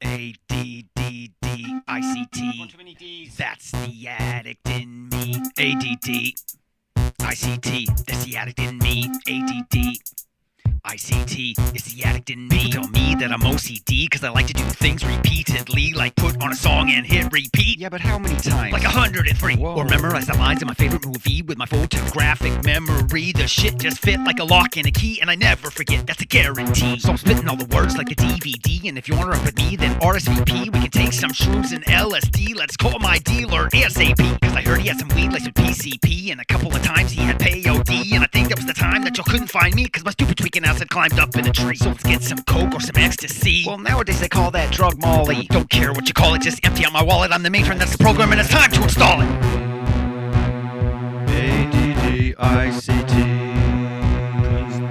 ADDICT. That's the addict in me. ADDICT. That's the addict in me. ADDICT. It's the addict in me. People tell me that I'm OCD because I like to do things repeatedly, like put on a song and hit repeat. Yeah, but how many times? Like 103. Whoa. Or memorize the lines in my favorite movie with my photographic memory. The shit just fit like a lock and a key, and I never forget, that's a guarantee. So I'm spitting all the words like the DVD, and if you want to run with me, then RSVP. We can take some shrooms and LSD. Let's call my dealer ASAP, because I heard he had some weed laced with PCP, and a couple of times he had peyote, and I think that was the time that y'all couldn't find me, because my stupid tweaking ass had climbed up in a tree. So let's get some coke or some ecstasy. Well, nowadays they call that drug Molly. Don't care what you call it, just empty out my wallet. I'm the matron, that's the program, and it's time to install it. ADDICT.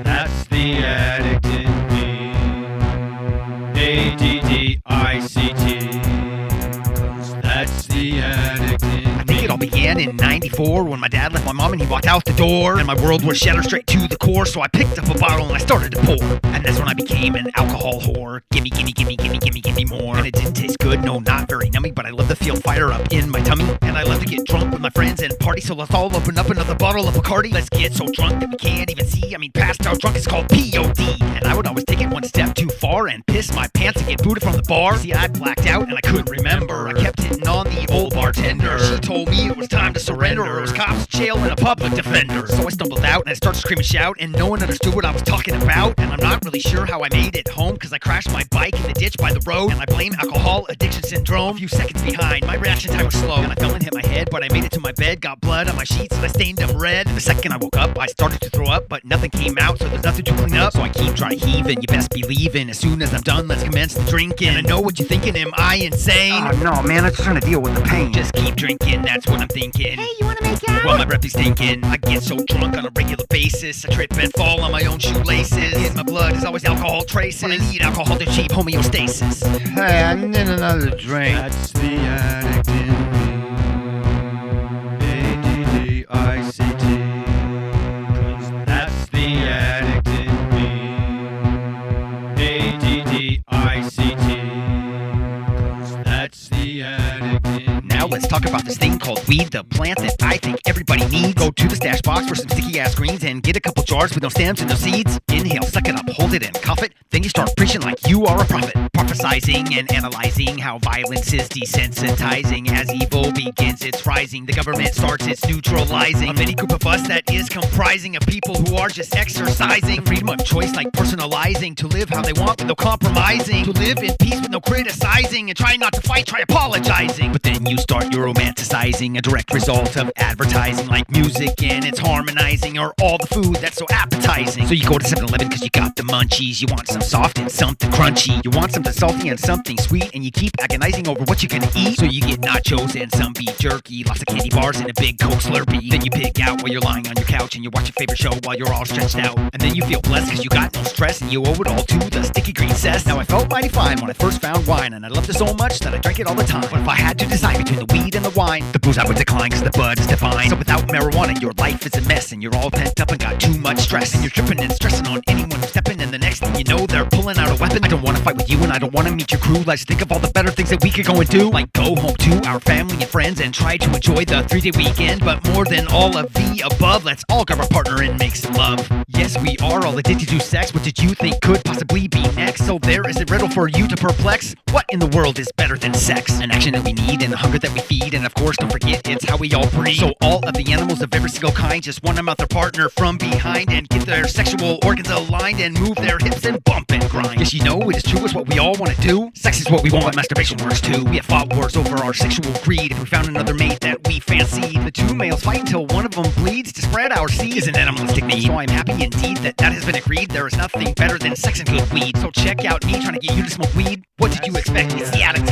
That's the addict in me. ADDICT. That's the addict in me. I think it all began in 94 when my dad left my mom and he walked out the door, and my world was shattered straight to the core. So I picked up a bottle and I started to pour, and that's when I became an alcohol whore. Gimme more. And it didn't taste good, no, not very nummy, but I love to feel fire up in my tummy, and I love to get drunk with my friends and party. So let's all open up another bottle of Bacardi. Let's get so drunk that we can't even see. I mean, passed out drunk is called POD. And I would always take it one step too far and piss my pants and get booted from the bar. See, I blacked out and I couldn't remember. I kept hitting on the old bartender. She told me it was time to surrender, or it was cops, jail, and a public defender. So I stumbled out and I started to scream and shout, and no one understood what I was talking about. And I'm not really sure how I made it home, because I crashed my bike in the ditch by the road, and I blame alcohol addiction syndrome. A few seconds behind, my reaction time was slow, and I fell and hit my head, but I made it to my bed, got blood on my sheets, and I stained them red. And the second I woke up, I started to throw up, but nothing came out, so there's nothing to clean up. So I keep dry heaving, you best be leaving. As soon as I'm done, let's commence the drinking. And I know what you're thinking, am I insane? No, man, I'm just trying to deal with the pain. Just keep drinking, that's what I'm thinking. Hey, you wanna make out? Well, my breath is stinking. I get so drunk on a regular basis, I trip and fall on my own shoelaces. In my blood is always alcohol traces. When I need alcohol to achieve homeostasis. Hey, I need another drink. That's the addict in me. ADDICT. That's the addict in me. ADDICT. That's the addict in me. Now let's talk about this thing called weed, the plant that I think everybody needs. Go to the stash box for some sticky ass greens and get a couple jars with no stems and no seeds. Inhale, suck it up, hold it and cough it. Then you start preaching like you are a prophet. Prophesizing and analyzing how violence is desensitizing. As evil begins its rising, the government starts its neutralizing. A mini group of us that is comprising of people who are just exercising freedom of choice, like personalizing, to live how they want with no compromising, to live in peace with no criticizing, and try not to fight, try apologizing. But then you start your romanticizing, a direct result of advertising, like music and it's harmonizing, or all the food that's so appetizing. So you go to 7-Eleven because you got the munchies. You want some soft and something crunchy. You want something salty and something sweet, and you keep agonizing over what you're gonna eat. So you get nachos and some beef jerky, lots of candy bars and a big Coke Slurpee. Then you pig out while you're lying on your couch and you watch your favorite show while you're all stretched out. And then you feel blessed because you got no stress, and you owe it all to the sticky green cess. Now I felt mighty fine when I first found wine, and I loved it so much that I drank it all the time. But if I had to decide between the weed and the wine, the booze I would decline because the bud is divine. So without marijuana, your life is a mess, and you're all pent up and got too much stress, and you're tripping and stressing on anyone who's stepping, and the next thing you know, they're pulling out a weapon. I don't want to fight with you, and I don't want to meet your crew. Let's think of all the better things that we could go and do, like go home to our family and friends and try to enjoy the 3-day weekend. But more than all of the above, let's all grab our partner and make some love. Yes, we are all addicted to sex. What did you think could possibly be next? So there is a riddle for you to perplex. What in the world is better than sex? An action that we need and a hunger that we feed, and of course don't forget it's how we all breathe. So all of the animals of every single kind just want to mount their partner from behind and get their sexual organs aligned and move their hips and bump and grind. Yes, you know it is true, it's what we all want to do. Sex is what we want, masturbation works too. We have fought wars over our sexual greed. If we found another mate that we fancied, the two males fight until one of them bleeds to spread our seed. Is an animalistic need. So I'm happy indeed that has been agreed. There is nothing better than sex and good weed. So check out me trying to get you to smoke weed. What did you expect? It's the addict